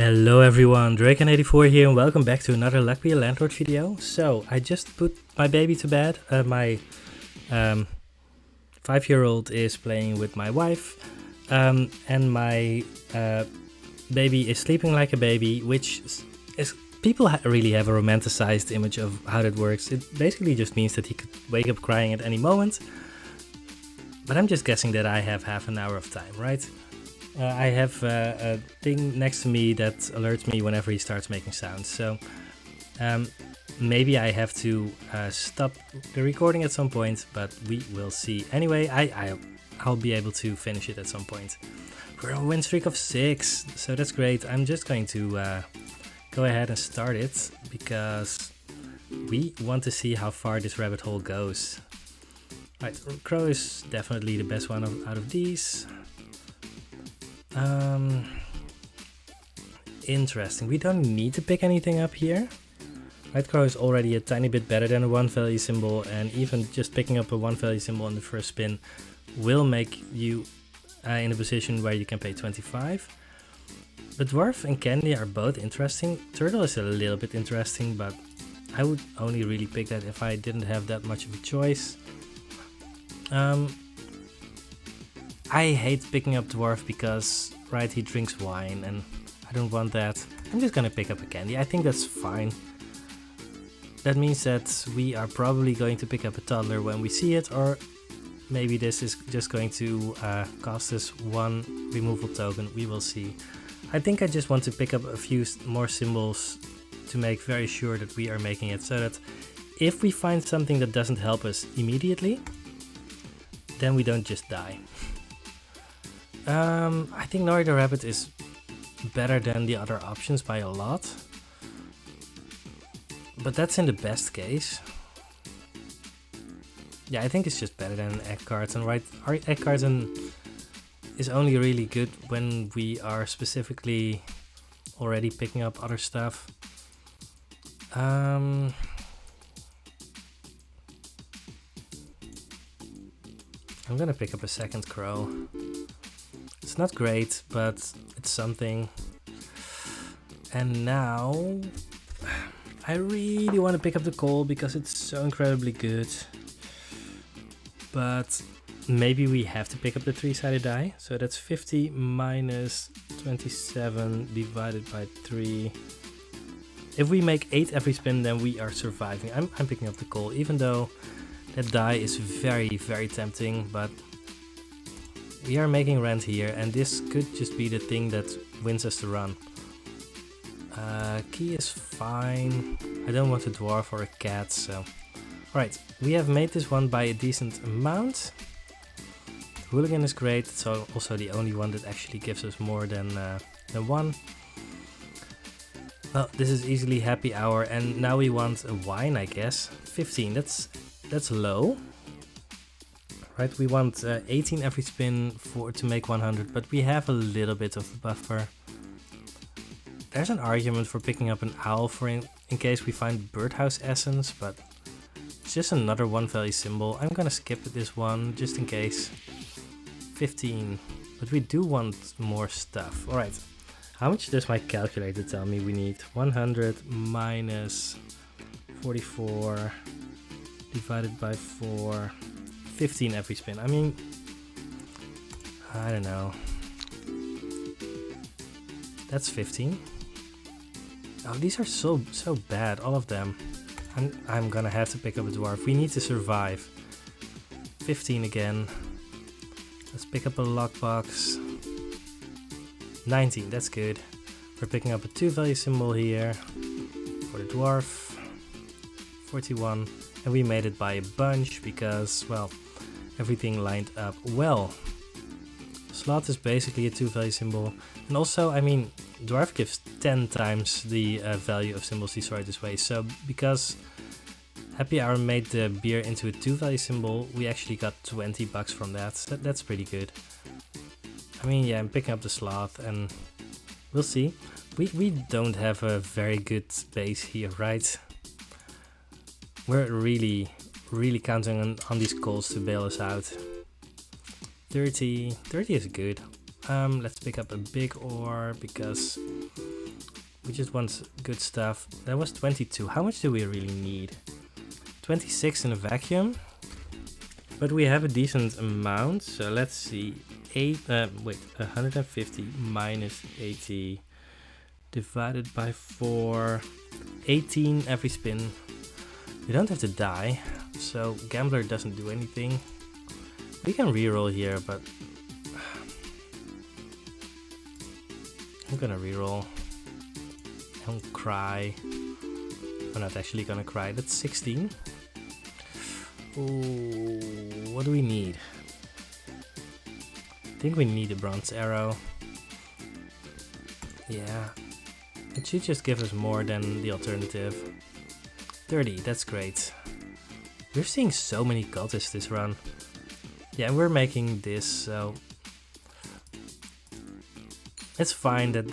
Hello everyone, Draken84 here and welcome back to another Luck Be a Landlord video. So, I just put my baby to bed. My 5-year-old is playing with my wife and my baby is sleeping like a baby, which is people really have a romanticized image of how that works. It basically just means that he could wake up crying at any moment, but I'm just guessing that I have half an hour of time, right? I have a thing next to me that alerts me whenever he starts making sounds, so maybe I have to stop the recording at some point, but we will see. Anyway, I'll be able to finish it at some point. We're on a win streak of 6, so that's great. I'm just going to go ahead and start it, because we want to see how far this rabbit hole goes. Right, Crow is definitely the best one out of these. Interesting. We don't need to pick anything up here. Right, Crow is already a tiny bit better than a 1 value symbol, and even just picking up a 1 value symbol on the first spin will make you in a position where you can pay 25. The Dwarf and Candy are both interesting. Turtle is a little bit interesting, but I would only really pick that if I didn't have that much of a choice. I hate picking up Dwarf because, right, he drinks wine and I don't want that. I'm just gonna pick up a Candy. I think that's fine. That means that we are probably going to pick up a Toddler when we see it, or maybe this is just going to cost us 1 removal token. We will see. I think I just want to pick up a few more symbols to make very sure that we are making it, so that if we find something that doesn't help us immediately, then we don't just die. I think Nori the Rabbit is better than the other options by a lot, but that's in the best case. Yeah, I think it's just better than Egg Carton, right? Our Egg Carton is only really good when we are specifically already picking up other stuff. I'm gonna pick up a second Crow. It's not great, but it's something. And now I really want to pick up the Coal because it's so incredibly good. But maybe we have to pick up the 3-sided die. So that's 50 minus 27 divided by 3. If we make 8 every spin, then we are surviving. I'm picking up the Coal, even though that die is very, very tempting, but we are making rent here, and this could just be the thing that wins us the run. Key is fine. I don't want a Dwarf or a Cat, so... Alright, we have made this one by a decent amount. Hooligan is great, it's also the only one that actually gives us more than 1. Well, this is easily happy hour, and now we want a wine, I guess. 15, that's low. Right, we want 18 every spin to make 100, but we have a little bit of a buffer. There's an argument for picking up an Owl in case we find Birdhouse Essence, but it's just another 1 value symbol. I'm gonna skip this one just in case. 15, but we do want more stuff. Alright, how much does my calculator tell me we need? 100 minus 44 divided by 4. 15 every spin. I mean, I don't know. That's 15. Oh, these are so bad, all of them. I'm gonna have to pick up a Dwarf. We need to survive. 15 again. Let's pick up a lockbox. 19, that's good. We're picking up a 2 value symbol here for the Dwarf. 41, and we made it by a bunch because, well, everything lined up well. Slot is basically a 2 value symbol, and also, I mean, Dwarf gives 10 times the value of symbols destroyed this way, so because Happy Hour made the beer into a 2 value symbol, we actually got 20 bucks from that. That's pretty good. I mean, yeah, I'm picking up the Sloth, and we'll see. We don't have a very good base here, right? We're really counting on these calls to bail us out. 30 is good. Let's pick up a big ore because We just want good stuff. That was 22. How much do we really need? 26 in a vacuum. But we have a decent amount. So let's see. 150 minus 80 divided by 4. 18 every spin. We don't have to die. So gambler doesn't do anything. We can reroll here, but I'm gonna reroll. Don't cry. I'm not actually gonna cry. That's 16. Ooh, what do we need? I think we need a bronze arrow. Yeah. It should just give us more than the alternative. 30, that's great. We're seeing so many cultists this run. Yeah, and we're making this, so it's fine that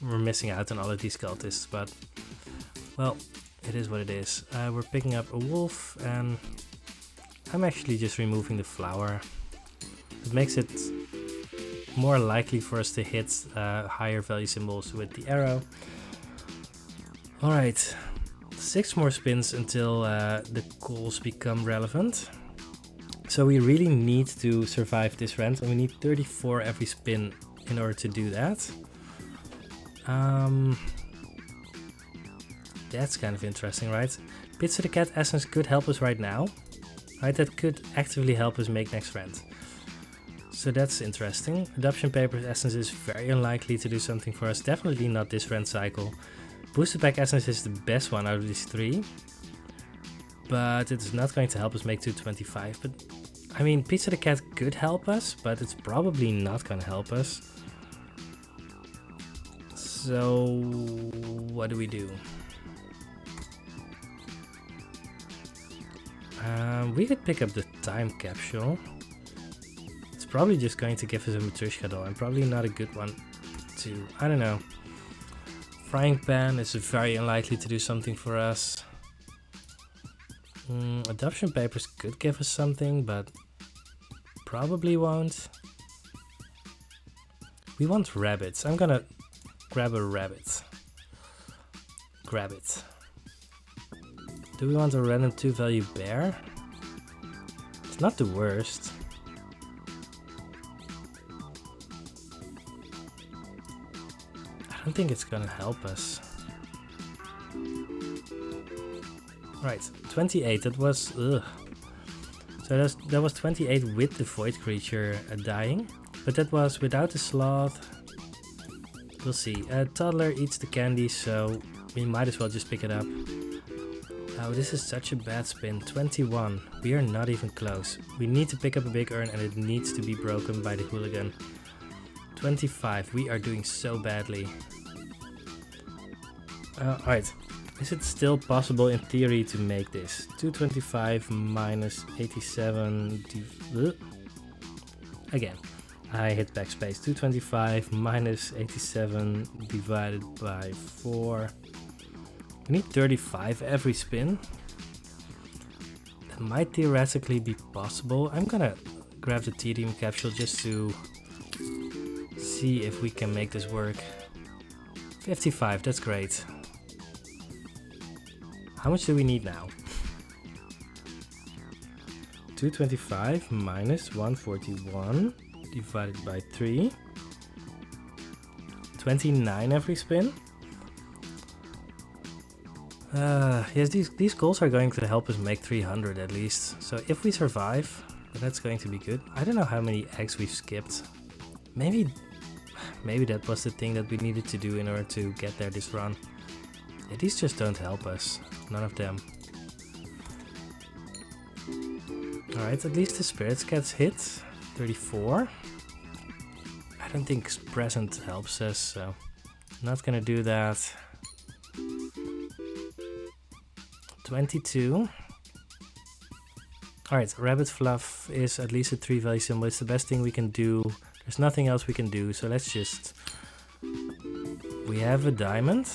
we're missing out on all of these cultists, but well, it is what it is. We're picking up a wolf, and I'm actually just removing the flower. It makes it more likely for us to hit higher value symbols with the arrow. Alright, 6 more spins until the calls become relevant. So we really need to survive this rent, and we need 34 every spin in order to do that. That's kind of interesting, right? Pizza the Cat Essence could help us right now. Right, that could actively help us make next rent. So that's interesting. Adoption Papers Essence is very unlikely to do something for us. Definitely not this rent cycle. Booster Pack Essence is the best one out of these 3. But it's not going to help us make 225. But I mean, Pizza the Cat could help us, but it's probably not going to help us. So what do we do? We could pick up the time capsule. It's probably just going to give us a Matryoshka doll, and probably not a good one to, I don't know. Frying Pan is very unlikely to do something for us. Adoption Papers could give us something, but probably won't. We want rabbits. I'm gonna grab a rabbit. Grab it. Do we want a random 2 value bear? It's not the worst. I don't think it's gonna help us. Right, 28, that was... ugh. So that was 28 with the void creature dying. But that was without the sloth. We'll see. Toddler eats the candy, so we might as well just pick it up. Oh, this is such a bad spin. 21. We are not even close. We need to pick up a big urn, and it needs to be broken by the hooligan. 25. We are doing so badly. Alright. Is it still possible in theory to make this? 225 minus 87... Again. I hit backspace. 225 minus 87 divided by 4. We need 35 every spin. That might theoretically be possible. I'm gonna grab the tedium capsule just to see if we can make this work. 55, that's great. How much do we need now? 225 minus 141 divided by 3. 29 every spin. Yes, these goals are going to help us make 300 at least. So if we survive, that's going to be good. I don't know how many eggs we've skipped. Maybe that was the thing that we needed to do in order to get there this run. Yeah, these just don't help us. None of them. Alright, at least the spirits gets hit. 34. I don't think present helps us, so not gonna do that. 22. Alright, rabbit fluff is at least a 3 value symbol. It's the best thing we can do. There's nothing else we can do, so let's just... We have a diamond.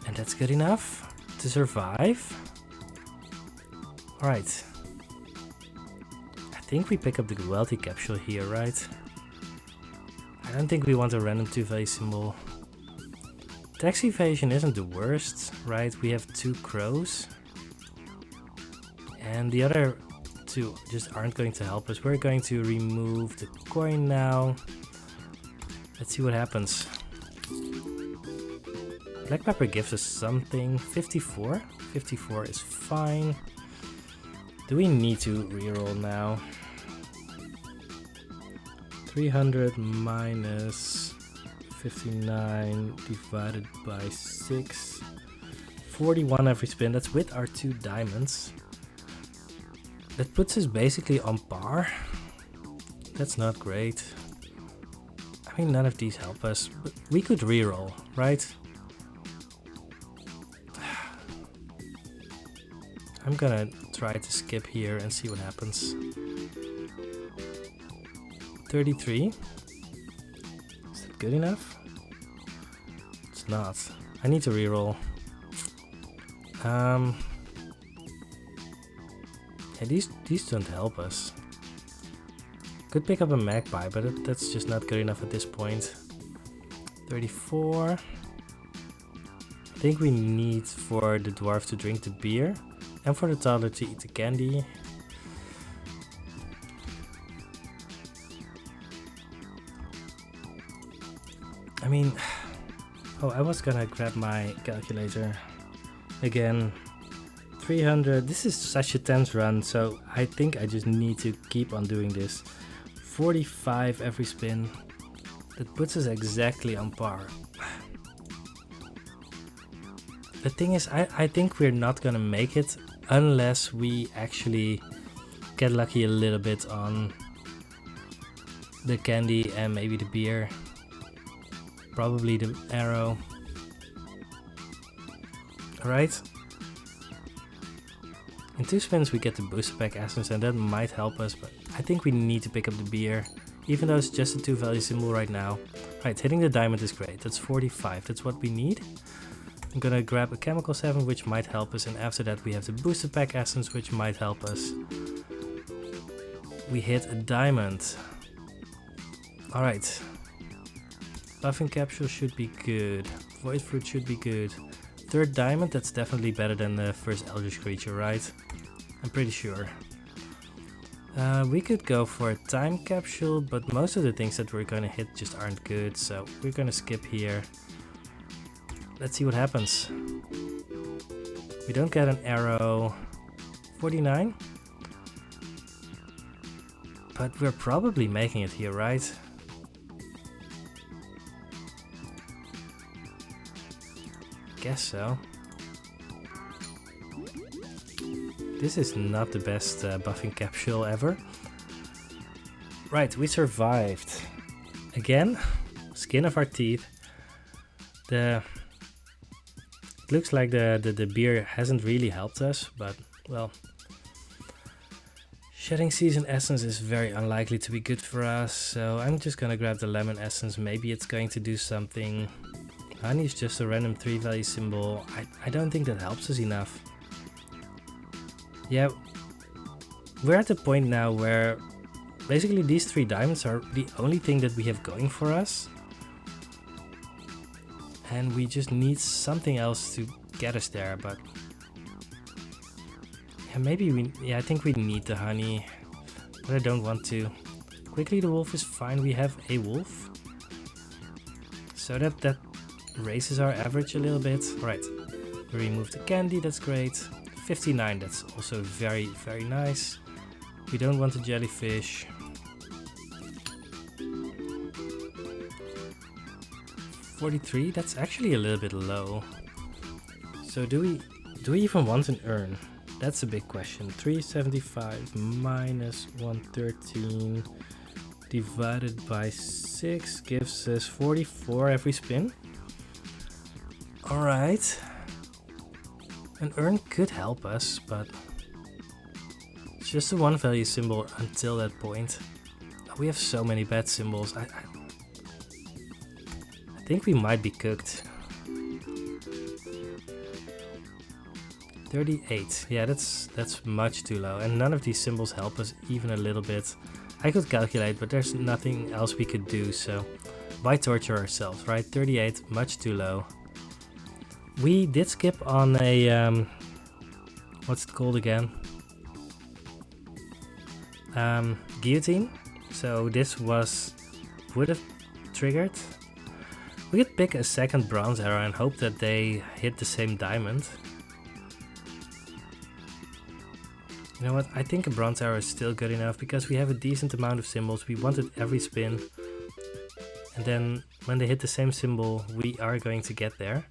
And that's good enough to survive. Alright. I think we pick up the wealthy capsule here, right? I I don't think we want a random 2-value symbol. Tax evasion isn't the worst, right? We have 2 crows. And the other 2 just aren't going to help us. We're going to remove the coin now. Let's see what happens. Black pepper gives us something. 54. 54 is fine. Do we need to reroll now? 300 minus 59 divided by 6. 41 every spin. That's with our 2 diamonds. That puts us basically on par. That's not great. I mean, none of these help us, but we could reroll, right? I'm gonna try to skip here and see what happens. 33. Is that good enough? It's not. I need to reroll. Yeah, these don't help us. Could pick up a magpie, but that's just not good enough at this point. 34. I think we need for the dwarf to drink the beer and for the toddler to eat the candy. I mean, oh, I was gonna grab my calculator again. 300. This is such a tense run, so I think I just need to keep on doing this. 45 every spin. That puts us exactly on par. The thing is, I think we're not gonna make it unless we actually get lucky a little bit on the candy and maybe the beer. Probably the arrow. Alright. In 2 spins we get the booster pack essence and that might help us, but I think we need to pick up the beer, even though it's just a 2-value symbol right now. Right, hitting the diamond is great. That's 45. That's what we need. I'm gonna grab a chemical 7, which might help us, and after that we have the booster pack essence, which might help us. We hit a diamond. Alright. Buffing capsule should be good. Void fruit should be good. 3rd diamond, that's definitely better than the first eldritch creature, right? I'm pretty sure. We could go for a time capsule, but most of the things that we're gonna hit just aren't good, so we're gonna skip here. Let's see what happens. We don't get an arrow. 49. But we're probably making it here, right? Guess so. This is not the best buffing capsule ever. Right, we survived. Again, skin of our teeth. It looks like the beer hasn't really helped us, but well. Shedding Season Essence is very unlikely to be good for us, so I'm just gonna grab the Lemon Essence. Maybe it's going to do something. Honey is just a random 3-value symbol. I don't think that helps us enough. Yeah, we're at the point now where basically these 3 diamonds are the only thing that we have going for us. And we just need something else to get us there, but yeah, maybe I think we need the honey, but I don't want to. Quickly the wolf is fine, we have a wolf. So that raises our average a little bit. Right, we remove the candy, that's great. 59, that's also very, very nice. We don't want the jellyfish. 43, that's actually a little bit low. So do we even want an urn? That's a big question. 375 minus 113 divided by 6 gives us 44 every spin. Alright. An urn could help us, but it's just a 1-value symbol until that point. We have so many bad symbols. I think we might be cooked. 38. Yeah, that's much too low, and none of these symbols help us even a little bit. I could calculate, but there's nothing else we could do, so Why torture ourselves, right? 38, much too low. We did skip on a, what's it called again? Guillotine. So this would have triggered. We could pick a second bronze arrow and hope that they hit the same diamond. You know what, I think a bronze arrow is still good enough because we have a decent amount of symbols. We wanted every spin. And then when they hit the same symbol, we are going to get there.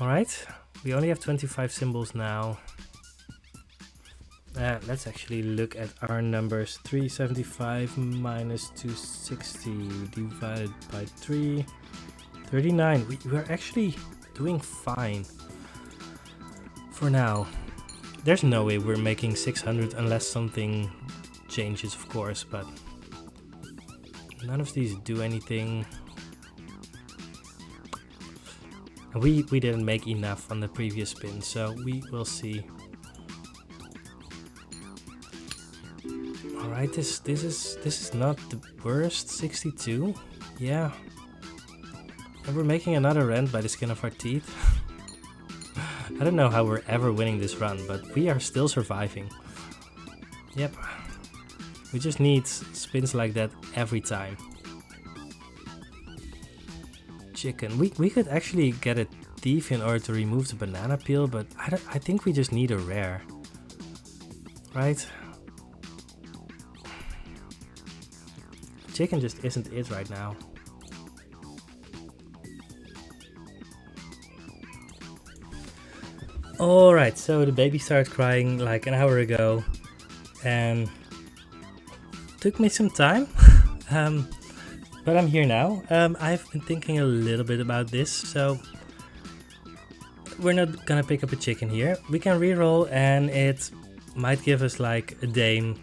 Alright, we only have 25 symbols now. Let's actually look at our numbers. 375 minus 260 divided by 3. 39. We're actually doing fine. For now. There's no way we're making 600 unless something changes, of course, but none of these do anything. We didn't make enough on the previous spin, so we will see. Alright, this is not the worst. 62. Yeah. And we're making another rent by the skin of our teeth. I don't know how we're ever winning this run, but we are still surviving. Yep. We just need spins like that every time. Chicken. We could actually get a thief in order to remove the banana peel, but I think we just need a rare. Right? Chicken just isn't it right now. Alright, so the baby started crying like an hour ago and took me some time, but I'm here now. I've been thinking a little bit about this, so we're not gonna pick up a chicken here. We can reroll and it might give us like a dame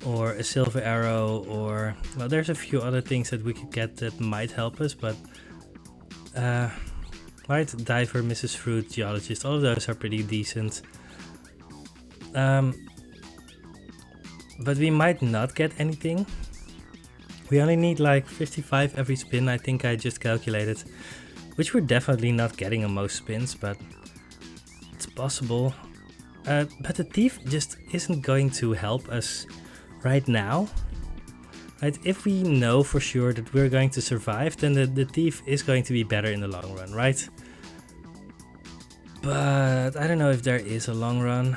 or a silver arrow, or well, there's a few other things that we could get that might help us, but right, diver, Mrs. Fruit, geologist, all of those are pretty decent. But we might not get anything. We only need like 55 every spin, I think I just calculated, which we're definitely not getting on most spins, but it's possible. But the thief just isn't going to help us right now. Right? If we know for sure that we're going to survive, then the thief is going to be better in the long run, right? But I don't know if there is a long run.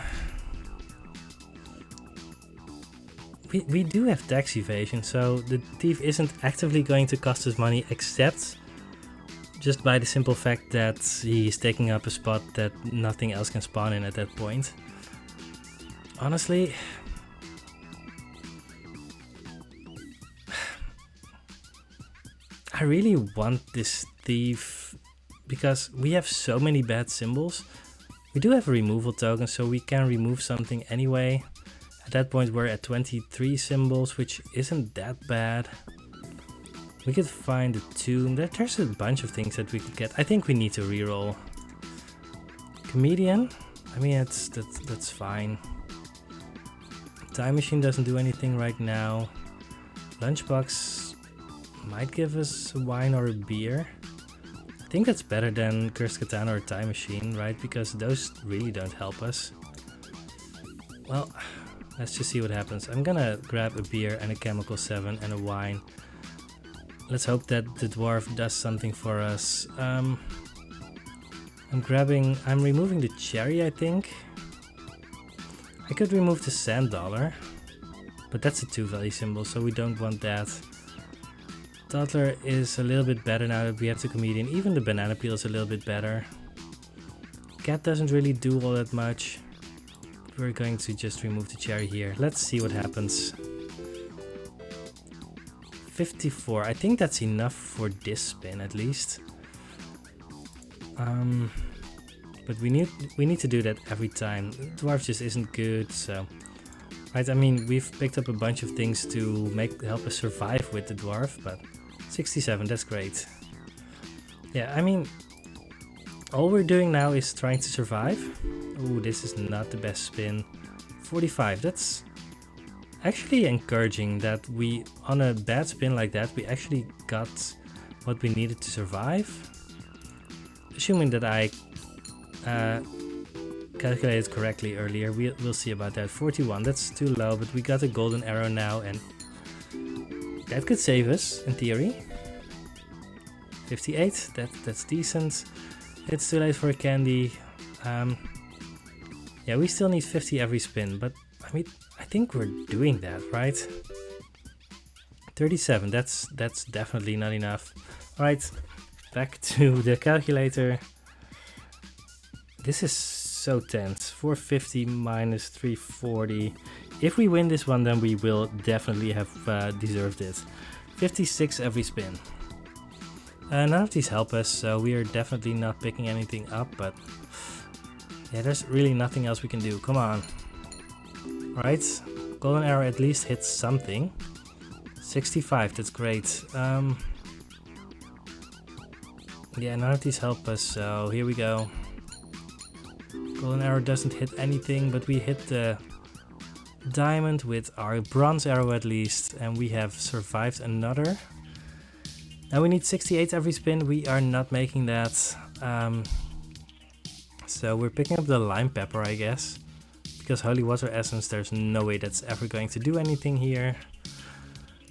We do have tax evasion, so the thief isn't actively going to cost us money, except just by the simple fact that he's taking up a spot that nothing else can spawn in at that point. Honestly, I really want this thief because we have so many bad symbols. We do have a removal token, so we can remove something anyway. At that point we're at 23 symbols, which isn't that bad. We could find a tomb. There's a bunch of things that we could get. I think we need to reroll. Comedian, I mean that's fine. Time machine doesn't do anything right now. Lunchbox might give us a wine or a beer. I think that's better than Cursed Katana or Time Machine, right? Because those really don't help us. Well, let's just see what happens. I'm gonna grab a beer and a Chemical 7 and a wine. Let's hope that the dwarf does something for us. I'm removing the cherry, I think. I could remove the sand dollar, but that's a 2-value symbol, so we don't want that. Toddler is a little bit better now that we have the comedian. Even the banana peel is a little bit better. Cat doesn't really do all that much. We're going to just remove the cherry here. Let's see what happens. 54. I think that's enough for this spin at least. But we need to do that every time. Dwarf just isn't good, so right. I mean, we've picked up a bunch of things to help us survive with the dwarf, but 67, that's great. Yeah, I mean, all we're doing now is trying to survive. Ooh, this is not the best spin. 45, that's actually encouraging that we, on a bad spin like that, we actually got what we needed to survive. Assuming that I calculated correctly earlier, we'll see about that. 41, that's too low, but we got a golden arrow now, and that could save us, in theory. 58, that's decent. It's too late for a candy. Yeah, we still need 50 every spin, but I mean, I think we're doing that, right? 37, that's definitely not enough. Alright, back to the calculator. This is so tense. 450 minus 340. If we win this one, then we will definitely have deserved it. 56 every spin. None of these help us, so we are definitely not picking anything up, but yeah, there's really nothing else we can do. Come on. Alright, golden arrow at least hits something. 65, that's great. Yeah, none of these help us, so here we go. Golden arrow doesn't hit anything, but we hit the diamond with our bronze arrow at least, and we have survived another. Now we need 68 every spin. We are not making that. So we're picking up the lime pepper, I guess. Because holy water essence, there's no way that's ever going to do anything here.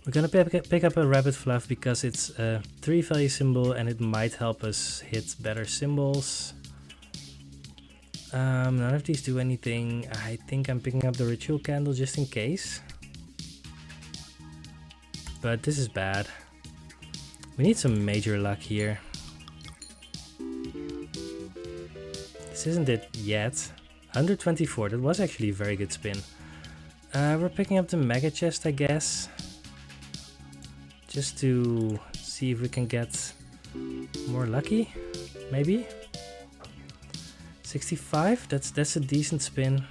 We're gonna pick up a rabbit fluff because it's a 3 value symbol and it might help us hit better symbols. None of these do anything. I think I'm picking up the ritual candle just in case. But this is bad. We need some major luck here. This isn't it yet. 124, that was actually a very good spin. We're picking up the mega chest, I guess. Just to see if we can get more lucky, maybe. 65, that's a decent spin.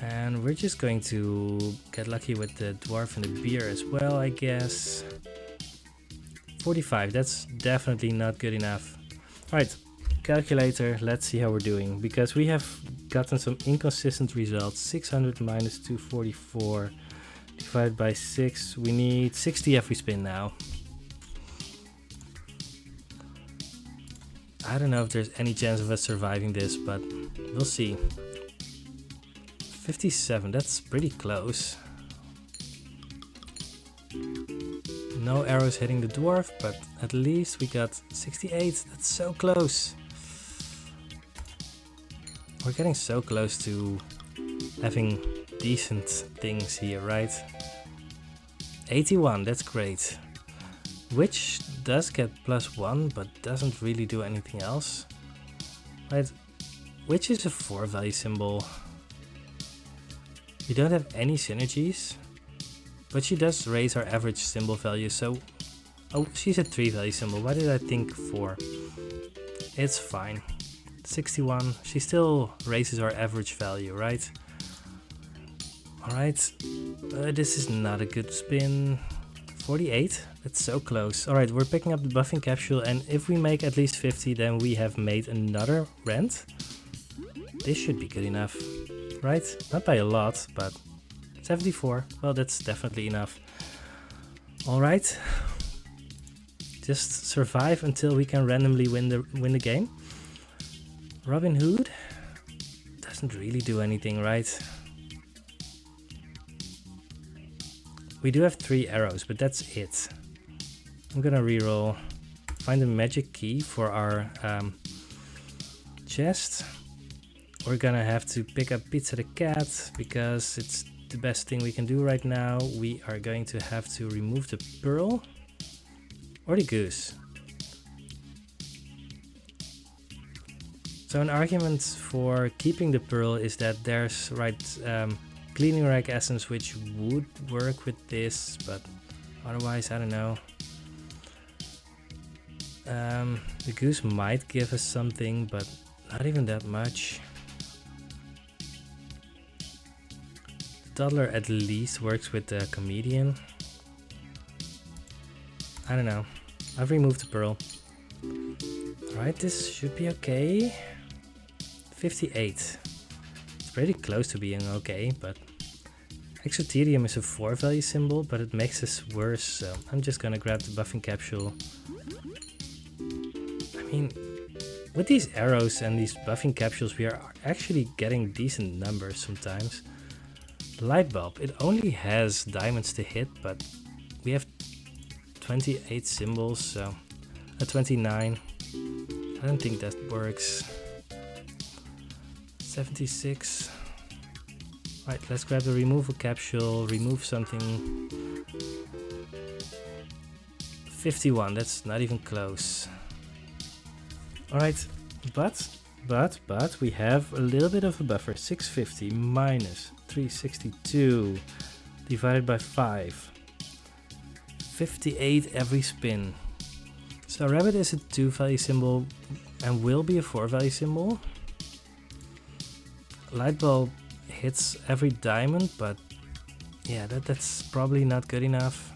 And we're just going to get lucky with the dwarf and the beer as well, I guess. 45, that's definitely not good enough. Alright, calculator, let's see how we're doing. Because we have gotten some inconsistent results. 600 minus 244 divided by 6. We need 60 every spin now. I don't know if there's any chance of us surviving this, but we'll see. 57, that's pretty close. No arrows hitting the dwarf, but at least we got 68, that's so close. We're getting so close to having decent things here, right? 81, that's great. Which does get +1, but doesn't really do anything else. Right, which is a 4 value symbol. We don't have any synergies, but she does raise our average symbol value, so... Oh, she's a 3 value symbol, why did I think 4? It's fine. 61, she still raises our average value, right? Alright, this is not a good spin. 48, that's so close. Alright, we're picking up the buffing capsule, and if we make at least 50, then we have made another rent. This should be good enough. Right? Not by a lot, but 74. Well, that's definitely enough. Alright. Just survive until we can randomly win the game. Robin Hood doesn't really do anything, right? We do have 3 arrows, but that's it. I'm gonna reroll. Find a magic key for our chest. We're gonna have to pick up Pizza the Cat because it's the best thing we can do right now. We are going to have to remove the pearl or the goose. So an argument for keeping the pearl is that there's cleaning rag essence which would work with this, but otherwise I don't know. The goose might give us something, but not even that much. Toddler at least works with the comedian. I don't know. I've removed the pearl. Alright, this should be okay. 58. It's pretty close to being okay, but Exoterium is a 4 value symbol, but it makes us worse, so I'm just gonna grab the buffing capsule. I mean, with these arrows and these buffing capsules, we are actually getting decent numbers sometimes. The light bulb, it only has diamonds to hit, but we have 28 symbols, so 29. I don't think that works. 76. Right, let's grab the removal capsule, remove something. 51, that's not even close. Alright, but we have a little bit of a buffer. 650 minus 362 divided by 5. 58 every spin. So rabbit is a 2 value symbol and will be a 4 value symbol. Light bulb hits every diamond, but yeah, that's probably not good enough.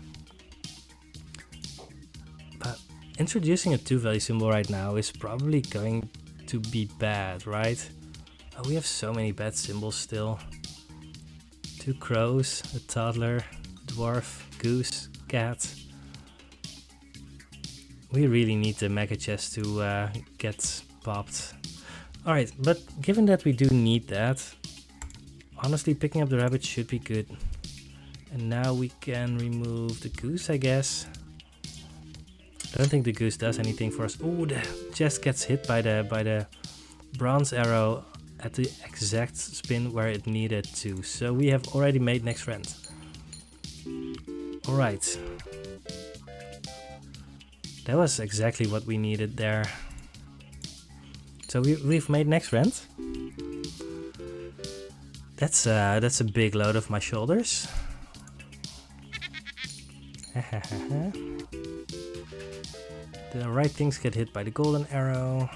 But introducing a 2 value symbol right now is probably going to be bad, right? Oh, we have so many bad symbols still. 2 crows, a toddler, dwarf, goose, cat. We really need the mega chest to get popped. Alright, but given that we do need that, honestly picking up the rabbit should be good. And now we can remove the goose, I guess. I don't think the goose does anything for us. Oh, the chest gets hit by the bronze arrow at the exact spin where it needed to. So we have already made next friend. Alright. That was exactly what we needed there. So we've made next friend. That's a big load off my shoulders. The right things get hit by the golden arrow.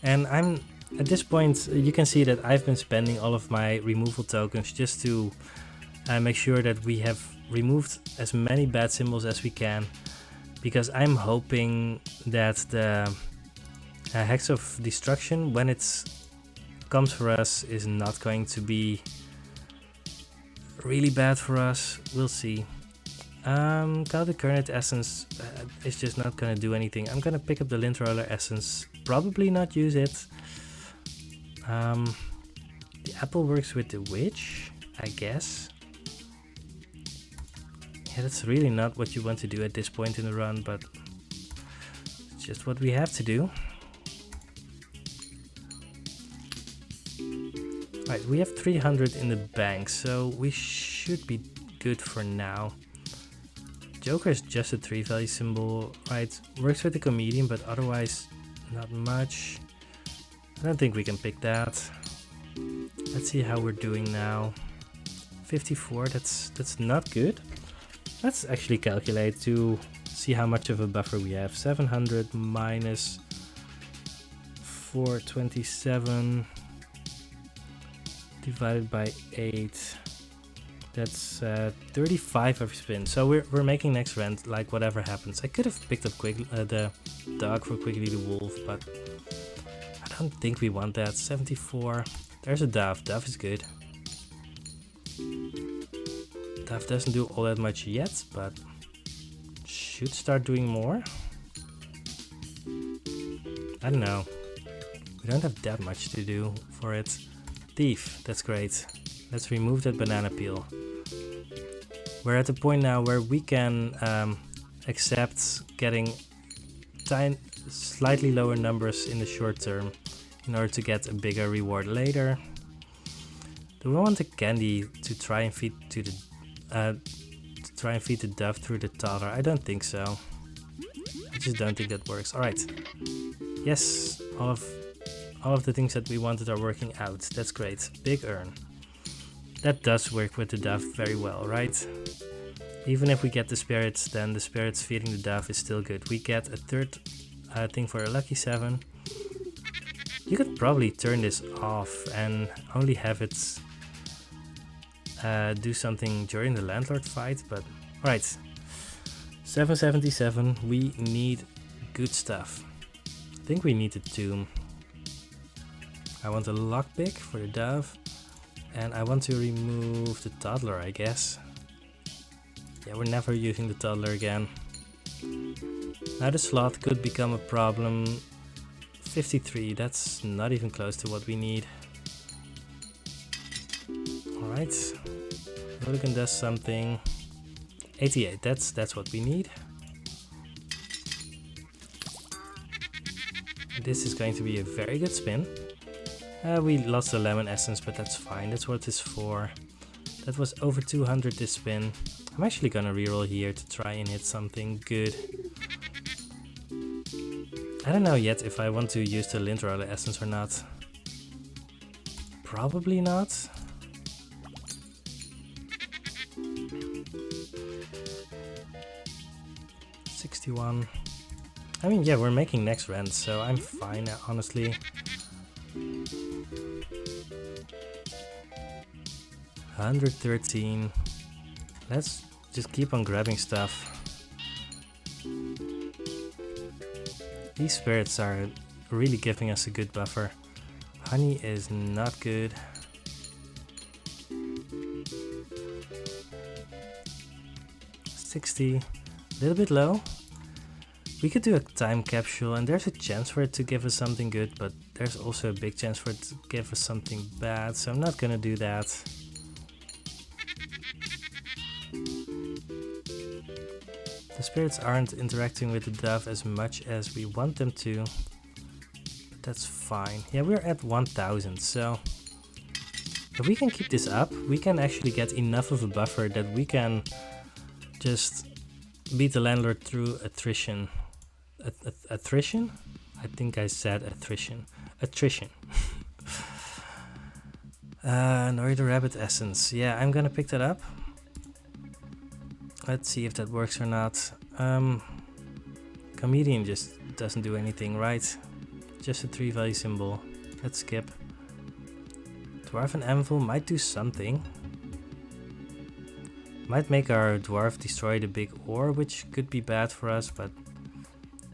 And I'm at this point, you can see that I've been spending all of my removal tokens just to make sure that we have removed as many bad symbols as we can, because I'm hoping that the Hex of Destruction, when it comes for us, is not going to be really bad for us. We'll see. Clouded Current Essence is just not gonna do anything. I'm gonna pick up the Lint Roller Essence, probably not use it. The apple works with the witch, I guess. Yeah, that's really not what you want to do at this point in the run, but it's just what we have to do. Right, we have 300 in the bank, so we should be good for now. Joker is just a 3 value symbol, right? Works with the comedian, but otherwise not much. I don't think we can pick that. Let's see how we're doing now. 54, that's not good. Let's actually calculate to see how much of a buffer we have. 700 minus 427 divided by 8. That's 35 every spin. So we're making next rent like whatever happens. I could have picked up the dog for Quickly the Wolf, but I don't think we want that. 74. There's a dove. Dove is good. Dove doesn't do all that much yet, but should start doing more. I don't know. We don't have that much to do for it. Thief, that's great. Let's remove that banana peel. We're at the point now where we can accept getting slightly lower numbers in the short term in order to get a bigger reward later. Do we want the candy to try and feed to the dove through the toddler? I don't think so. I just don't think that works. Alright. Yes, all of the things that we wanted are working out. That's great. Big urn. That does work with the dove very well, right? Even if we get the spirits, then the spirits feeding the dove is still good. We get a third thing for a lucky 7. You could probably turn this off and only have it do something during the landlord fight, but right. 777, we need good stuff. I think we need a tomb. I want a lockpick for the dove. And I want to remove the toddler, I guess. Yeah, we're never using the toddler again. Now the sloth could become a problem. 53, that's not even close to what we need. Alright. Logan does something. 88, that's what we need. This is going to be a very good spin. We lost the lemon essence, but that's fine. That's what it's for. That was over 200 this spin. I'm actually gonna reroll here to try and hit something good. I don't know yet if I want to use the lint roller essence or not. Probably not. $61. I mean, yeah, we're making next rent, so I'm fine, honestly. $113. Let's just keep on grabbing stuff. These spirits are really giving us a good buffer. Honey is not good. $60. A little bit low. We could do a time capsule, and there's a chance for it to give us something good, but there's also a big chance for it to give us something bad, so I'm not gonna do that. The spirits aren't interacting with the dove as much as we want them to, but that's fine. Yeah, we're at 1000, so if we can keep this up, we can actually get enough of a buffer that we can just beat the landlord through attrition. Attrition? I think I said attrition. Attrition. Nori the rabbit essence. Yeah, I'm gonna pick that up. Let's see if that works or not. Comedian just doesn't do anything, right? Just a 3 value symbol. Let's skip. Dwarven Anvil might do something. Might make our dwarf destroy the big ore, which could be bad for us, but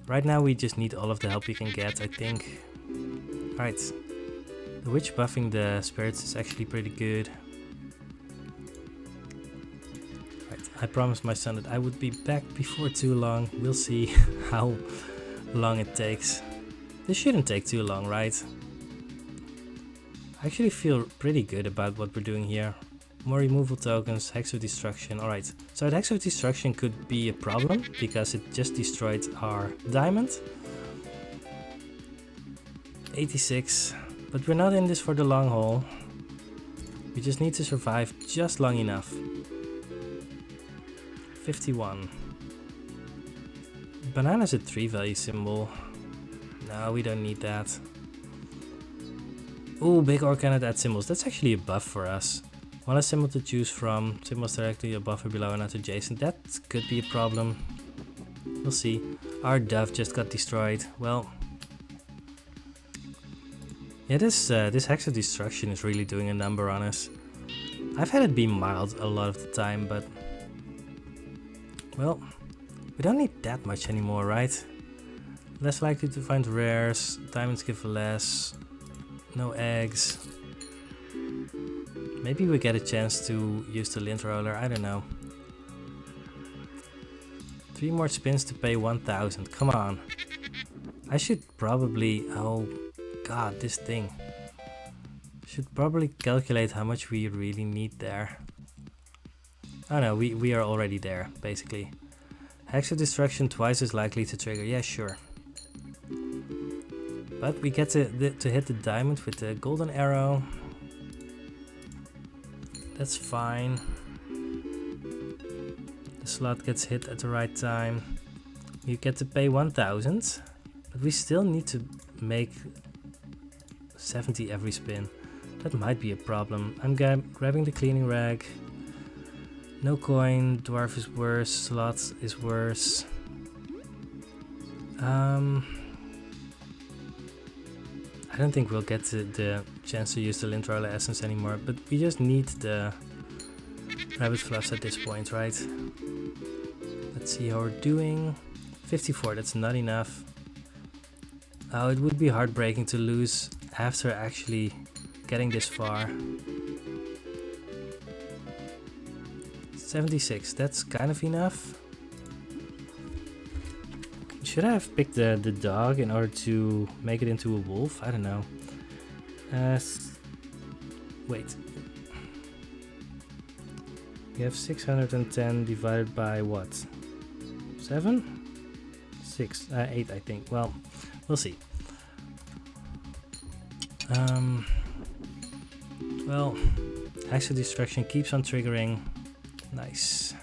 right now we just need all of the help we can get, I think. Right. The witch buffing the spirits is actually pretty good. Right. I promised my son that I would be back before too long. We'll see how long it takes. This shouldn't take too long, right? I actually feel pretty good about what we're doing here. More removal tokens, Hex of Destruction. Alright, so the Hex of Destruction could be a problem because it just destroyed our diamond. 86, but we're not in this for the long haul. We just need to survive just long enough. 51. Banana's a 3 value symbol. No, we don't need that. Ooh, big ore cannot add symbols. That's actually a buff for us. One less symbol to choose from, symbols directly above or below and not adjacent. That could be a problem. We'll see. Our dove just got destroyed. Well, yeah, this Hex of Destruction is really doing a number on us. I've had it be mild a lot of the time, but well, we don't need that much anymore, right? Less likely to find rares, diamonds give less, no eggs. Maybe we get a chance to use the lint roller, I don't know. 3 more spins to pay 1000, come on. I should probably, oh god, this thing. Should probably calculate how much we really need there. Oh no, we are already there, basically. Hex of Destruction twice as likely to trigger, yeah sure. But we get to hit the diamond with the golden arrow. That's fine. The slot gets hit at the right time. You get to pay 1000, but we still need to make 70 every spin. That might be a problem. I'm grabbing the cleaning rag. No coin, dwarf is worse, slot is worse. I don't think we'll get the chance to use the lint roller essence anymore, but we just need the rabbit fluffs at this point, right? Let's see how we're doing. 54, that's not enough. Oh, it would be heartbreaking to lose after actually getting this far. 76, that's kind of enough. Should I have picked the dog in order to make it into a wolf? I don't know. Wait. We have 610 divided by what? 7? 6? 8 I think. Well, we'll see. Well, Axis Destruction keeps on triggering. Nice.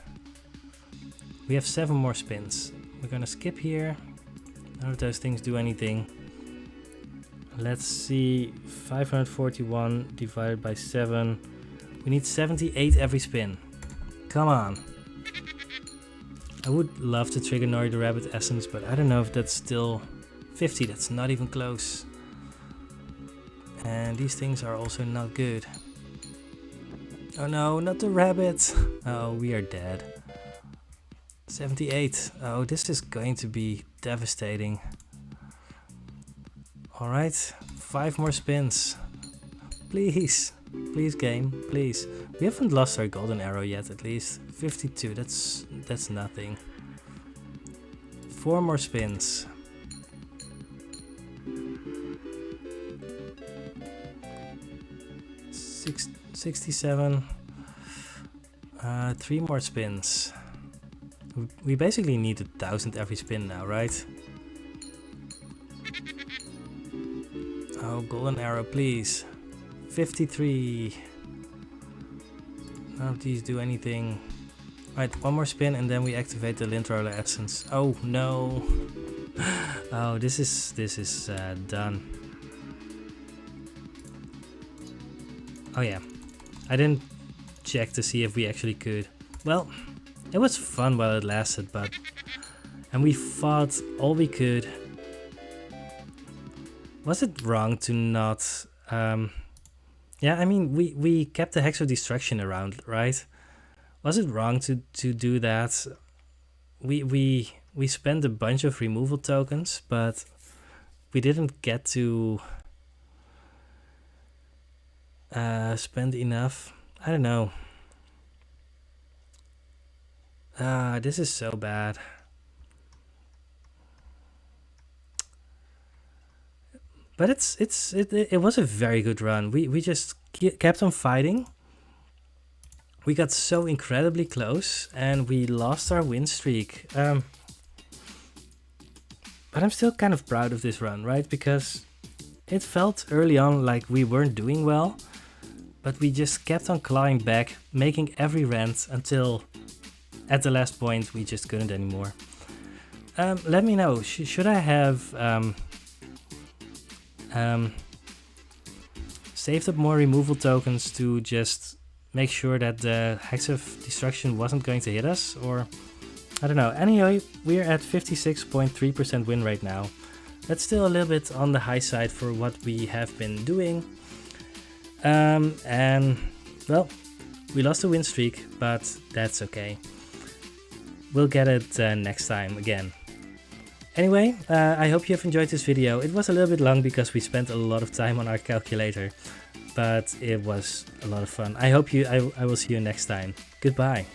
We have 7 more spins. We're gonna skip here. None of those things do anything. Let's see. 541 divided by 7. We need 78 every spin. Come on. I would love to trigger Nori the Rabbit Essence, but I don't know if that's still 50. That's not even close. And these things are also not good. Oh no, not the rabbit. Oh, we are dead. 78. Oh, this is going to be devastating. Alright, 5 more spins. Please. Please, game. Please. We haven't lost our golden arrow yet, at least. 52. That's nothing. 4 more spins. 67. 3 more spins. We basically need 1,000 every spin now, right? Oh, golden arrow, please. 53. None of these do anything. Right, 1 more spin and then we activate the lint roller essence. Oh no. Oh, this is done. Oh yeah, I didn't check to see if we actually could. Well, it was fun while it lasted, and we fought all we could. Was it wrong to not? Yeah, I mean we kept the Hex of Destruction around, right? Was it wrong to do that? We spent a bunch of removal tokens, but we didn't get to spend enough. I don't know. This is so bad. But it was a very good run. We just kept on fighting. We got so incredibly close and we lost our win streak. But I'm still kind of proud of this run, right? Because it felt early on like we weren't doing well, but we just kept on clawing back, making every rent until at the last point we just couldn't anymore. Let me know, should I have saved up more removal tokens to just make sure that the Hex of Destruction wasn't going to hit us, or I don't know. Anyway, we're at 56.3% win rate now. That's still a little bit on the high side for what we have been doing. And well, we lost the win streak, but that's okay. We'll get it next time again. Anyway, I hope you have enjoyed this video. It was a little bit long because we spent a lot of time on our calculator, but it was a lot of fun. I hope I will see you next time. Goodbye.